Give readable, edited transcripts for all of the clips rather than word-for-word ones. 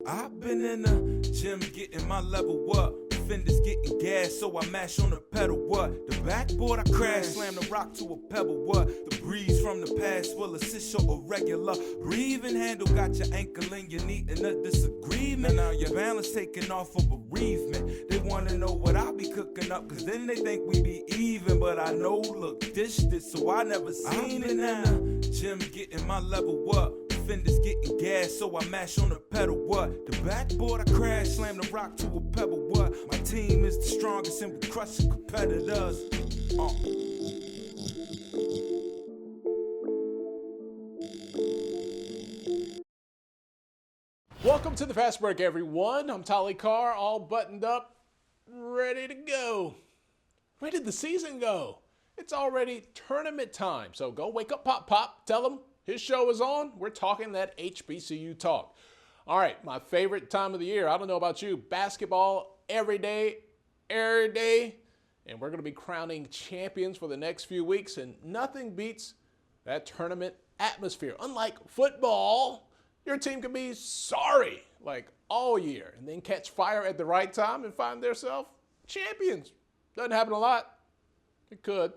I've been in the gym getting my level up. Fenders getting gas, so I mash on the pedal. What? The backboard I crash, slam the rock to a pebble. What? The breeze from the past will assist your irregular breathing. Handle got your ankle in your knee in a disagreement. Now your balance taking off for bereavement. They wanna know what I be cooking up, cause then they think we be even. But I know, look, dished it, so I never seen it now. Gym getting my level up. Fenders getting gas, so I mash on the pedal. What? The backboard I crash, slam the rock to a pebble. What? My team is the strongest and we crush the competitors. Welcome to the Fastbreak, everyone. I'm Tolly Carr, all buttoned up, ready to go. Where did the season go? It's already tournament time, so go wake up, Pop. Tell him his show is on. We're talking that HBCU talk. All right, my favorite time of the year. I don't know about you. Basketball every day. And we're going to be crowning champions for the next few weeks. And nothing beats that tournament atmosphere. Unlike football, your team can be sorry like all year and then catch fire at the right time and find themselves champions. Doesn't happen a lot. It could.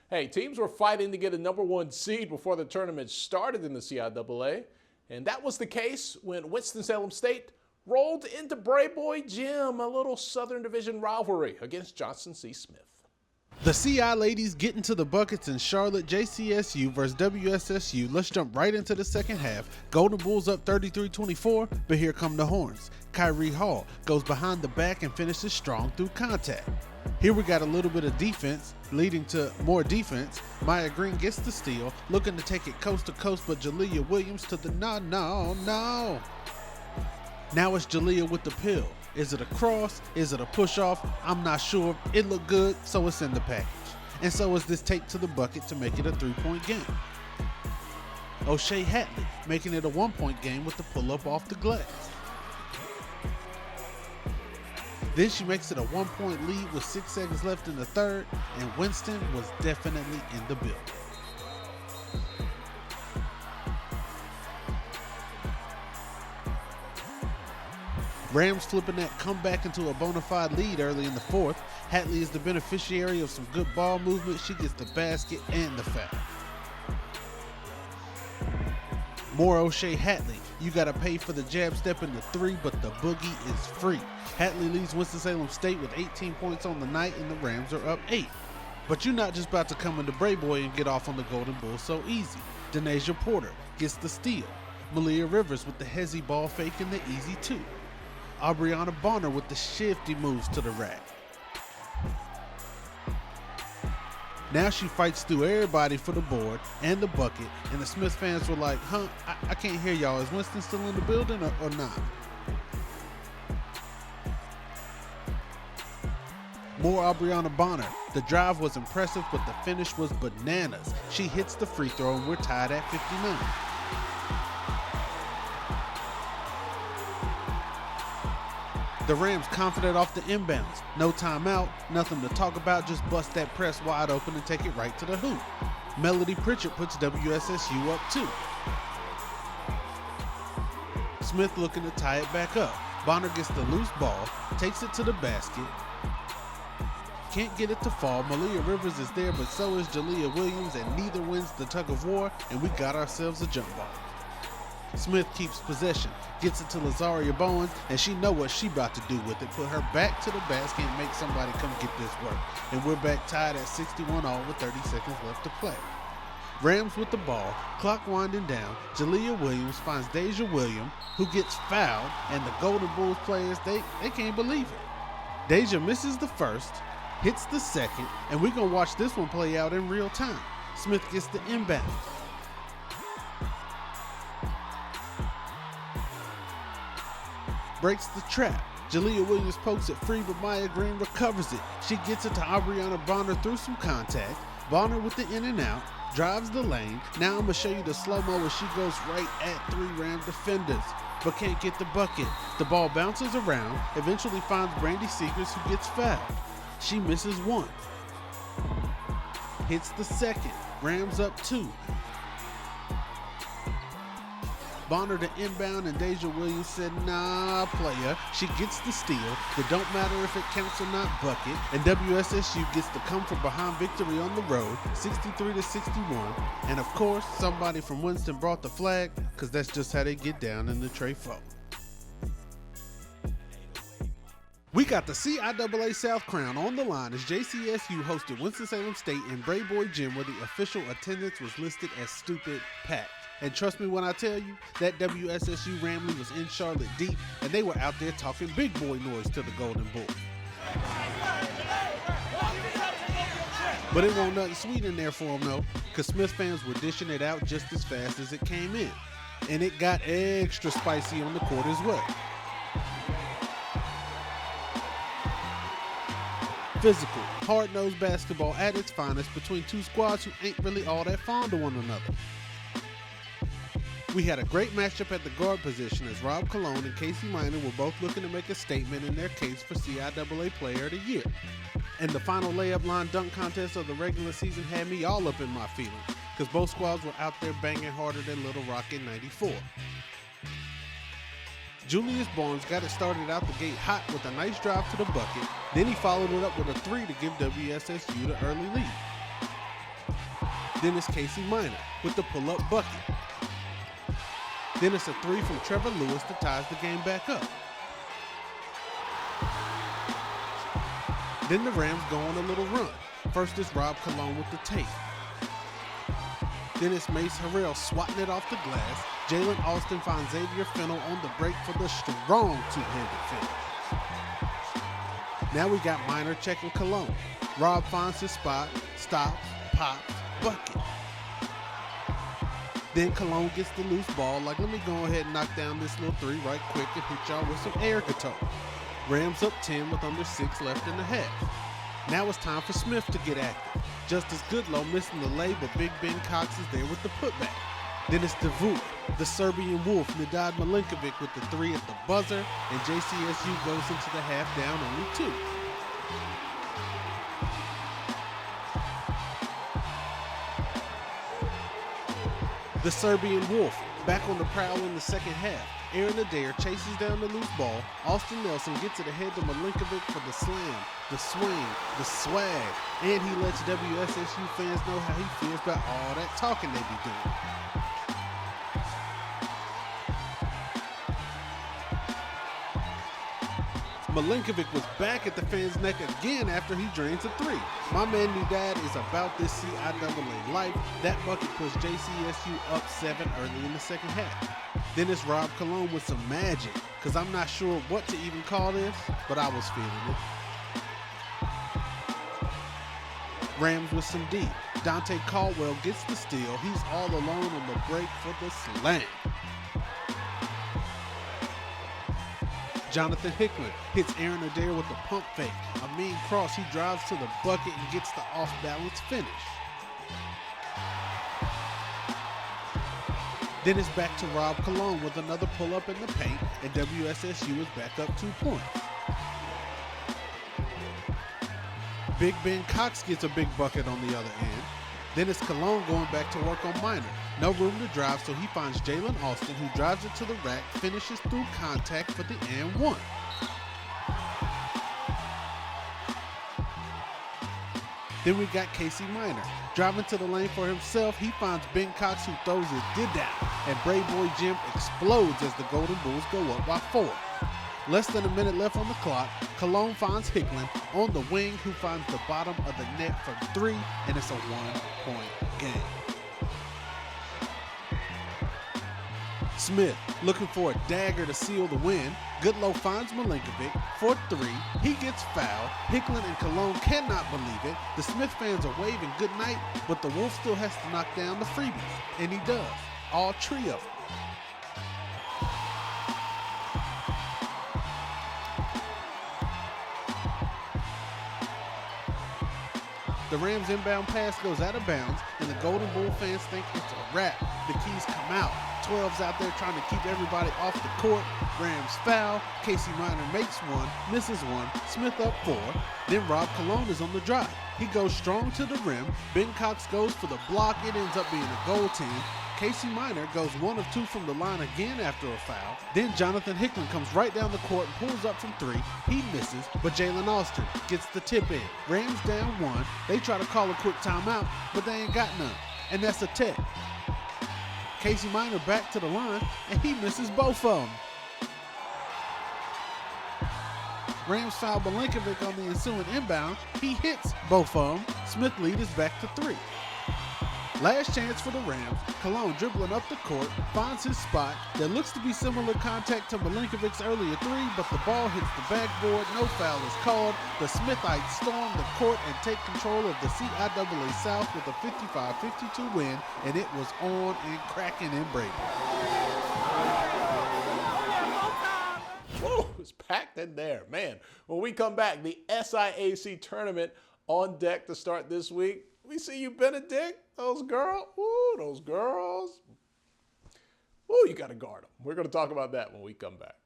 Hey, teams were fighting to get a #1 seed before the tournament started in the CIAA, and that was the case when Winston-Salem State rolled into Brayboy Gym, a little Southern Division rivalry against Johnson C. Smith. The CI ladies get into the buckets in Charlotte. JCSU versus WSSU. Let's jump right into the second half. Golden Bulls up 33-24, but here come the horns. Kyrie Hall goes behind the back and finishes strong through contact. Here we got a little bit of defense, leading to more defense. Maya Green gets the steal, looking to take it coast to coast, but Jalea Williams to the no. Now it's Jalea with the pill. Is it a cross? Is it a push-off? I'm not sure. It looked good, so it's in the package. And so is this take to the bucket to make it a 3-point game. O'Shea Hatley making it a 1-point game with the pull-up off the glass. Then she makes it a 1-point lead with 6 seconds left in the third, and Winston was definitely in the building. Rams flipping that comeback into a bona fide lead early in the fourth. Hatley is the beneficiary of some good ball movement. She gets the basket and the foul. More O'Shea Hatley. You gotta pay for the jab step in the 3, but the boogie is free. Hatley leads Winston-Salem State with 18 points on the night, and the Rams are up 8. But you're not just about to come into Brayboy and get off on the Golden Bulls so easy. Denasia Porter gets the steal. Malia Rivers with the hezzy ball fake and the easy 2. Aubriana Bonner with the shifty moves to the rack. Now she fights through everybody for the board and the bucket, and the Smith fans were like, I can't hear y'all. Is Winston still in the building or not? More Aubriana Bonner. The drive was impressive, but the finish was bananas. She hits the free throw, and we're tied at 59. The Rams confident off the inbounds. No timeout, nothing to talk about, just bust that press wide open and take it right to the hoop. Melody Pritchard puts WSSU up 2. Smith looking to tie it back up. Bonner gets the loose ball, takes it to the basket. Can't get it to fall. Malia Rivers is there, but so is Jalea Williams, and neither wins the tug of war, and we got ourselves a jump ball. Smith keeps possession, gets it to Lazaria Bowens, and she know what she about to do with it. Put her back to the basket and make somebody come get this work. And we're back tied at 61 all with 30 seconds left to play. Rams with the ball, clock winding down. Jalea Williams finds Deja Williams, who gets fouled, and the Golden Bulls players, they can't believe it. Deja misses the first, hits the second, and we're going to watch this one play out in real time. Smith gets the inbound. Breaks the trap. Jalea Williams pokes it free, but Maya Green recovers it. She gets it to Aubriana Bonner through some contact. Bonner with the in and out, drives the lane. Now I'm going to show you the slow-mo where she goes right at 3 Ram defenders, but can't get the bucket. The ball bounces around, eventually finds Brandy Seekers, who gets fouled. She misses 1. Hits the second. Rams up 2. Bonner to inbound, and Deja Williams said, nah, player. She gets the steal. It don't matter if it counts or not, bucket. And WSSU gets the come from behind victory on the road, 63-61. And of course, somebody from Winston brought the flag, because that's just how they get down in the Trey Foe. We got the CIAA South Crown on the line as JCSU hosted Winston-Salem State in Brayboy Gym, where the official attendance was listed as stupid packed. And trust me when I tell you, that WSSU Ramley was in Charlotte deep, and they were out there talking big boy noise to the Golden Bull. But it wasn't nothing sweet in there for them though, because Smith fans were dishing it out just as fast as it came in. And it got extra spicy on the court as well. Physical, hard-nosed basketball at its finest between two squads who ain't really all that fond of one another. We had a great matchup at the guard position as Rob Cologne and Casey Minor were both looking to make a statement in their case for CIAA Player of the Year. And the final layup line dunk contest of the regular season had me all up in my feelings, because both squads were out there banging harder than Little Rock in '94. Julius Barnes got it started out the gate hot with a nice drive to the bucket, then he followed it up with a three to give WSSU the early lead. Then it's Casey Minor with the pull-up bucket. Then it's a three from Trevor Lewis that ties the game back up. Then the Rams go on a little run. First is Rob Cologne with the tape. Then it's Mace Harrell swatting it off the glass. Jalen Austin finds Xavier Fennell on the break for the strong two-handed finish. Now we got Minor checking Cologne. Rob finds his spot, stops, pops, bucket. Then Cologne gets the loose ball, like let me go ahead and knock down this little three right quick and hit y'all with some air guitar. Rams up 10 with under 6 left in the half. Now it's time for Smith to get active. Justice Goodlow missing the lay, but Big Ben Cox is there with the putback. Then it's Davuk, the Serbian Wolf, Nedad Milinkovic with the three at the buzzer, and JCSU goes into the half down only 2. The Serbian Wolf, back on the prowl in the second half. Aaron Adair chases down the loose ball. Austin Nelson gets it ahead to Milinkovic for the slam, the swing, the swag, and he lets WSSU fans know how he feels about all that talking they be doing. Milinkovic was back at the fans' neck again after he drains a three. My man Nedad is about this CIAA life. That bucket puts JCSU up 7 early in the second half. Then it's Rob Cologne with some magic, because I'm not sure what to even call this, but I was feeling it. Rams with some D. Dante Caldwell gets the steal. He's all alone on the break for the slam. Jonathan Hickman hits Aaron Adair with the pump fake. A mean cross, he drives to the bucket and gets the off-balance finish. Then it's back to Rob Cologne with another pull-up in the paint, and WSSU is back up 2 points. Big Ben Cox gets a big bucket on the other end. Then it's Cologne going back to work on Minor. No room to drive, so he finds Jalen Austin, who drives it to the rack, finishes through contact for the and one. Then we got Casey Minor. Driving to the lane for himself, he finds Ben Cox, who throws his did-down, and Brayboy Gym explodes as the Golden Bulls go up by 4. Less than a minute left on the clock, Cologne finds Hickman on the wing, who finds the bottom of the net from 3, and it's a 1-point game. Smith looking for a dagger to seal the win. Goodlow finds Milinkovic for 3. He gets fouled. Hickman and Cologne cannot believe it. The Smith fans are waving goodnight, but the Wolf still has to knock down the freebies, and he does. All 3 of them. The Rams inbound pass goes out of bounds, and the Golden Bull fans think it's a wrap. The keys come out. 12's out there trying to keep everybody off the court. Rams foul. Casey Minor makes 1, misses 1. Smith up 4. Then Rob Cologne is on the drive. He goes strong to the rim. Ben Cox goes for the block. It ends up being a goaltend. Casey Minor goes 1 of 2 from the line again after a foul. Then Jonathan Hickman comes right down the court and pulls up from 3. He misses, but Jalen Austin gets the tip in. Rams down 1. They try to call a quick timeout, but they ain't got none. And that's a tech. Casey Minor back to the line, and he misses both of them. Rams foul Milinkovic on the ensuing inbound. He hits both of them. Smith lead is back to 3. Last chance for the Rams. Cologne dribbling up the court, finds his spot. There looks to be similar contact to Milinkovic's earlier 3, but the ball hits the backboard. No foul is called. The Smithites storm the court and take control of the CIAA South with a 55-52 win, and it was on and cracking in Brayboy. Woo, it was packed in there, man. When we come back, the SIAC tournament on deck to start this week. We see you, Benedict. Those girls. Woo, you got to guard them. We're going to talk about that when we come back.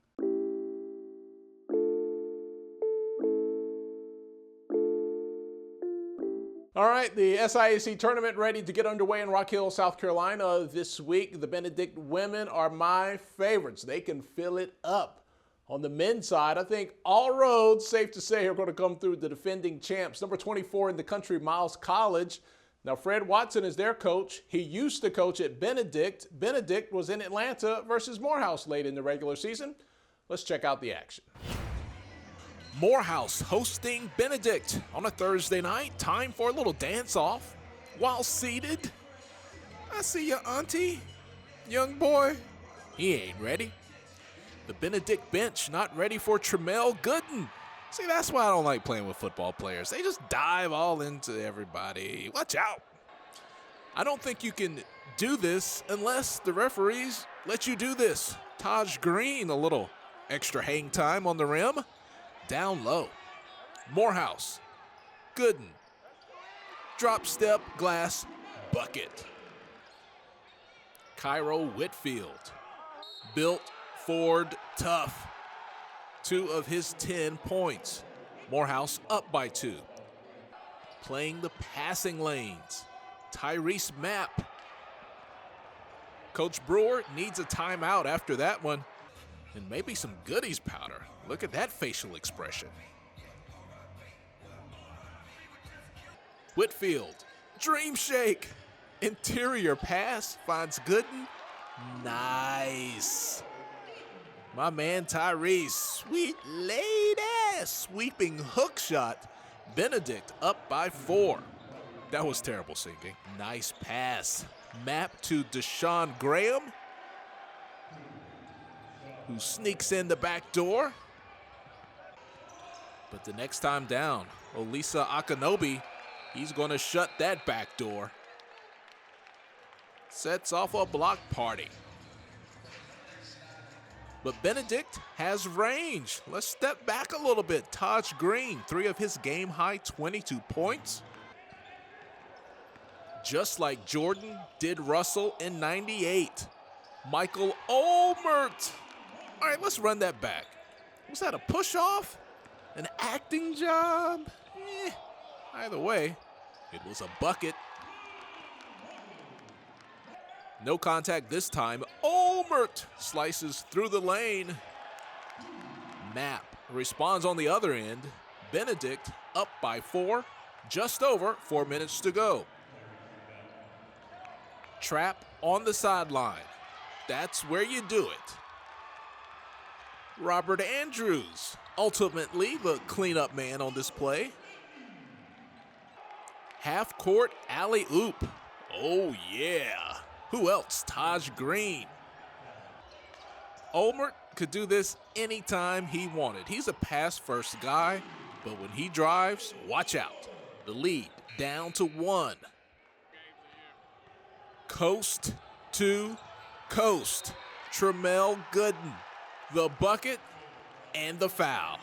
All right, the SIAC tournament ready to get underway in Rock Hill, South Carolina this week. The Benedict women are my favorites. They can fill it up. On the men's side, I think all roads, safe to say, are going to come through the defending champs. Number 24 in the country, Miles College. Now, Fred Watson is their coach. He used to coach at Benedict. Benedict was in Atlanta versus Morehouse late in the regular season. Let's check out the action. Morehouse hosting Benedict on a Thursday night. Time for a little dance-off while seated. I see you, auntie. Young boy, he ain't ready. The Benedict bench not ready for Tremel Gooden. See, that's why I don't like playing with football players. They just dive all into everybody. Watch out. I don't think you can do this unless the referees let you do this. Taj Green, a little extra hang time on the rim. Down low. Morehouse. Gooden. Drop step, glass, bucket. Cairo Whitfield. Built, Ford, tough. 2 of his 10 points. Morehouse up by 2. Playing the passing lanes. Tyrese Mapp. Coach Brewer needs a timeout after that one. And maybe some goodies powder. Look at that facial expression. Whitfield. Dream shake. Interior pass finds Gooden. Nice. My man Tyrese, sweet lady, sweeping hook shot. Benedict up by 4. That was terrible singing. Nice pass. Map to Deshaun Graham, who sneaks in the back door. But the next time down, Olisa Akinobi, he's going to shut that back door. Sets off a block party. But Benedict has range. Let's step back a little bit. Taj Green, 3 of his game-high 22 points. Just like Jordan did Russell in 98. Michael Olmert. All right, let's run that back. Was that a push-off? An acting job? Either way, it was a bucket. No contact this time. Olmert slices through the lane. Mapp responds on the other end. Benedict up by 4. Just over 4 minutes to go. Trap on the sideline. That's where you do it. Robert Andrews, ultimately the cleanup man on this play. Half-court alley-oop. Oh, yeah. Who else? Taj Green. Olmert could do this anytime he wanted. He's a pass-first guy, but when he drives, watch out. The lead down to 1. Coast to coast. Tremel Gooden. The bucket and the foul.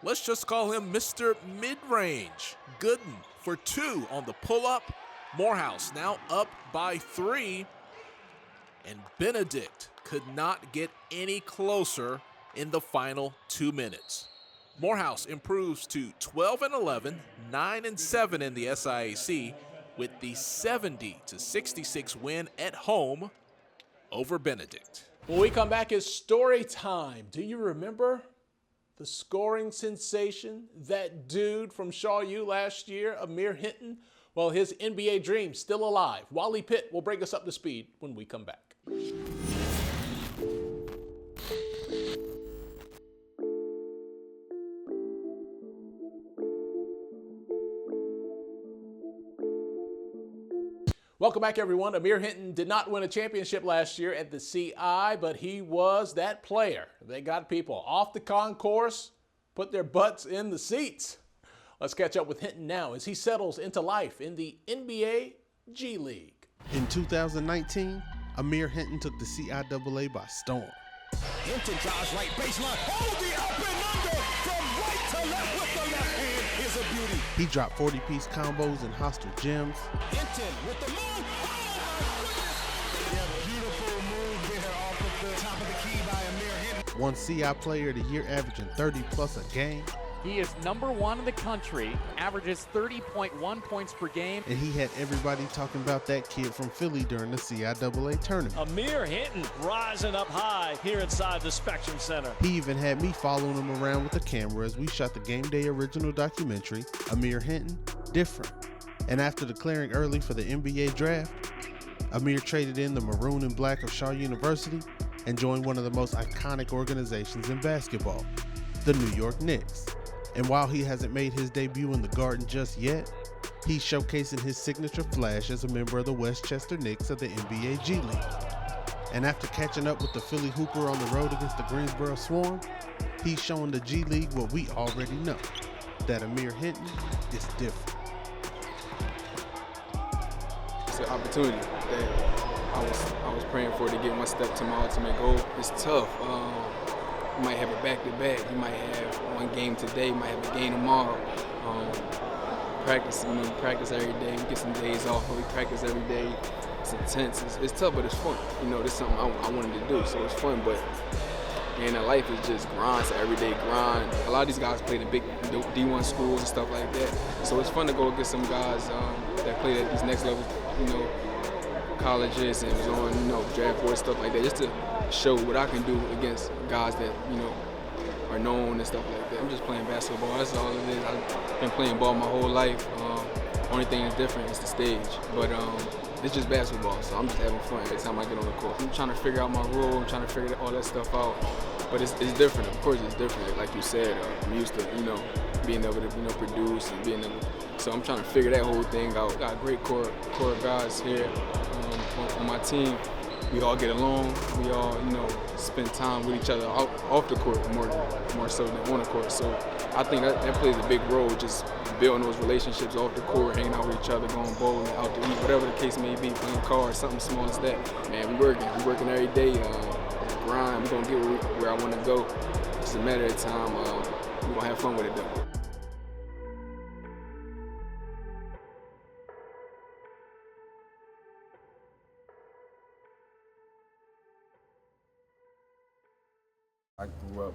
Let's just call him Mr. Mid-Range. Gooden for 2 on the pull-up. Morehouse now up by 3. And Benedict could not get any closer in the final 2 minutes. Morehouse improves to 12-11, 9-7 in the SIAC, with the 70-66 win at home over Benedict. When we come back, it's story time. Do you remember the scoring sensation, that dude from Shaw U last year, Amir Hinton? Well, his NBA dream's still alive. Wally Pitt will bring us up to speed when we come back. Welcome back, everyone. Amir Hinton did not win a championship last year at the CI, but he was that player. They got people off the concourse, put their butts in the seats. Let's catch up with Hinton now as he settles into life in the NBA G League. In 2019, Amir Hinton took the CIAA by storm. Hinton drives right baseline. Oh, the up and under from right to left with the left hand is a beauty. He dropped 40-piece combos in hostile gyms. Hinton with the move. Oh, my goodness. Yeah, beautiful move there off of the top of the key by Amir Hinton. Won CI Player of the Year, averaging 30-plus a game. He is #1 in the country, averages 30.1 points per game. And he had everybody talking about that kid from Philly during the CIAA tournament. Amir Hinton rising up high here inside the Spectrum Center. He even had me following him around with the camera as we shot the Gameday original documentary, Amir Hinton, Different. And after declaring early for the NBA draft, Amir traded in the maroon and black of Shaw University and joined one of the most iconic organizations in basketball, the New York Knicks. And while he hasn't made his debut in the Garden just yet, he's showcasing his signature flash as a member of the Westchester Knicks of the NBA G League. And after catching up with the Philly Hooper on the road against the Greensboro Swarm, he's showing the G League what we already know, that Amir Hinton is different. It's an opportunity that I was praying for to get one step to my ultimate goal. It's tough. You might have a back-to-back. You might have one game today. You might have a game tomorrow. Practice every day. We get some days off, but we practice every day. It's intense. It's tough, but it's fun. This is something I wanted to do, so it's fun. But life is just grind. It's an everyday grind. A lot of these guys play the big D1 schools and stuff like that. So it's fun to go against some guys that play at these next levels, colleges and was on, draft board stuff like that, just to show what I can do against guys that, are known and stuff like that. I'm just playing basketball. That's all it is. I've been playing ball my whole life. Only thing that's different is the stage. But it's just basketball, so I'm just having fun every time I get on the court. I'm trying to figure out my role. I'm trying to figure all that stuff out. But it's different. Of course, it's different. Like you said, I'm used to, being able to, produce and being able. So I'm trying to figure that whole thing out. Got a great core of guys here on my team. We all get along. We all, spend time with each other off the court more so than on the court. So I think that plays a big role, just building those relationships off the court, hanging out with each other, going bowling, out to eat, whatever the case may be, playing cards, something small as that. Man, we working every day. Grind. We're gonna get where I want to go. It's a matter of time. We're gonna have fun with it though. I grew up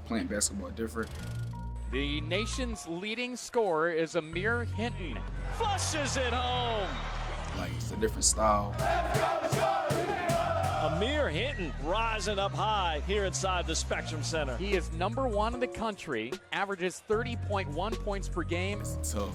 playing basketball different. The nation's leading scorer is Amir Hinton. Flushes it home. Like, it's a different style. Amir Hinton rising up high here inside the Spectrum Center. He is #1 in the country, averages 30.1 points per game. It's tough,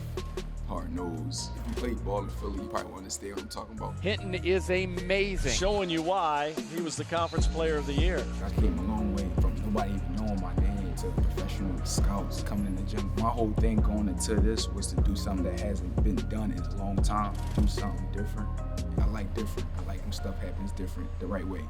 hard nose. If you played ball in Philly, you probably understand what I'm talking about. Hinton is amazing. Showing you why he was the Conference Player of the Year. I came a long way from nobody even knowing my name to professional scouts coming in the gym. My whole thing going into this was to do something that hasn't been done in a long time. Do something different. I like different. I like when stuff happens different, the right way.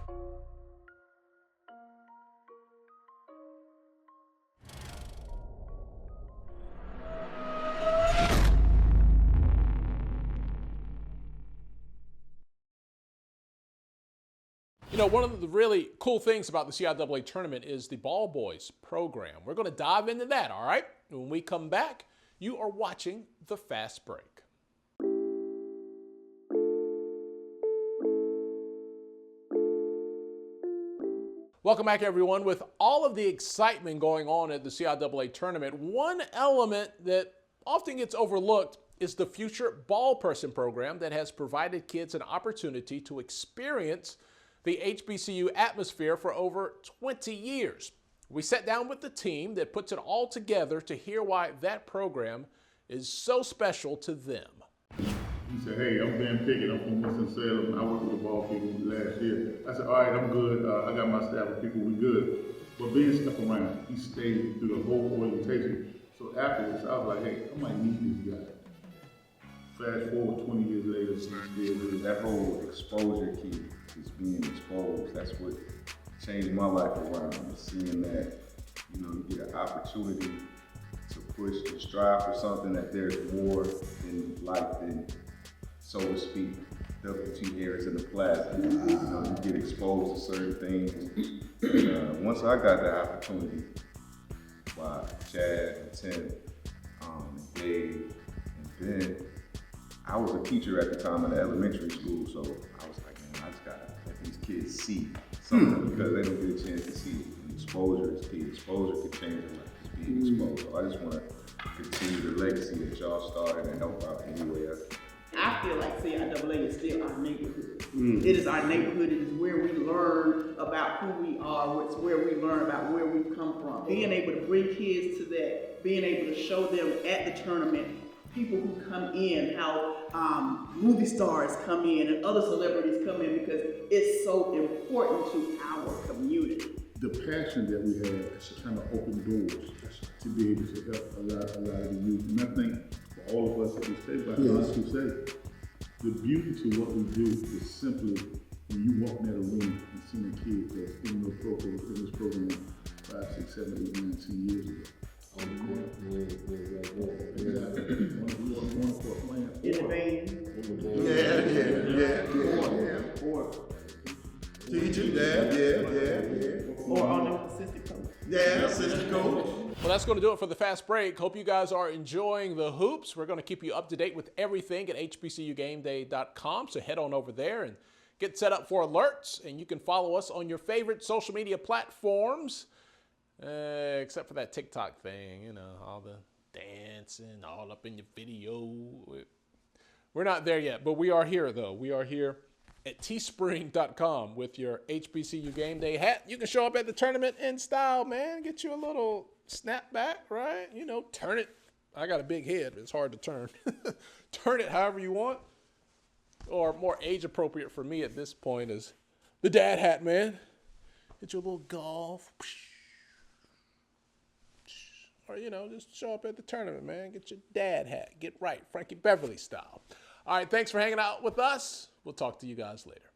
One of the really cool things about the CIAA tournament is the Ball Boys program. We're going to dive into that, all right? When we come back, you are watching the Fast Break. Welcome back, everyone. With all of the excitement going on at the CIAA tournament, one element that often gets overlooked is the Future Ball Person program that has provided kids an opportunity to experience the HBCU atmosphere for over 20 years. We sat down with the team that puts it all together to hear why that program is so special to them. He said, hey, I'm Ben Pickett, I'm from Winston, Salem. I worked with the ball people last year. I said, all right, I'm good. I got my staff of people, we good. But Ben stuck around. He stayed through the whole orientation. So afterwards, I was like, hey, I might need this guy. Fast forward 20 years later, he's still with that whole exposure key, just being exposed, that's what changed my life around. Seeing that, you know, you get an opportunity to push and strive for something, that there's more in life than, so to speak, W.T. Harris in the plaza. You know, you get exposed to certain things. And, once I got the opportunity by Chad and Tim, and Dave, and Ben, I was a teacher at the time in the elementary school, so I was like, man, I just gotta let these kids see something because they don't get a chance to see it. And exposure is key. Exposure could change their life, just being exposed. So I just want to continue the legacy that y'all started and help out any way I can. I feel like CIAA is still our neighborhood. It is our neighborhood. It is where we learn about who we are. It's where we learn about where we've come from. Being able to bring kids to that, being able to show them at the tournament, people who come in, how movie stars come in and other celebrities come in, because it's so important to our community. the passion that we have is to kind of open doors to be able to help a lot of the youth. And I think for all of us that we say, but us who say, the beauty to what we do is simply when you walk in that room and see the kids that's in this program 5, 6, 7, 8, 9, 10 years ago. In the band. Teacher, yeah. Or on the assistant coach. Yeah, assistant coach. Well, that's going to do it for the Fast Break. Hope you guys are enjoying the hoops. We're going to keep you up to date with everything at HBCUGameday.com. So head on over there and get set up for alerts. And you can follow us on your favorite social media platforms. Except for that TikTok thing, you know, all the dancing, all up in your video. We're not there yet, but we are here, though. We are here at teespring.com with your HBCU Game Day hat. You can show up at the tournament in style, man. Get you a little snapback, right? You know, turn it. I got a big head. It's hard to turn. Turn it however you want. Or more age-appropriate for me at this point is the dad hat, man. Get you a little golf. Or, you know, just show up at the tournament, man. Get your dad hat. Get right. Frankie Beverly style. All right, thanks for hanging out with us. We'll talk to you guys later.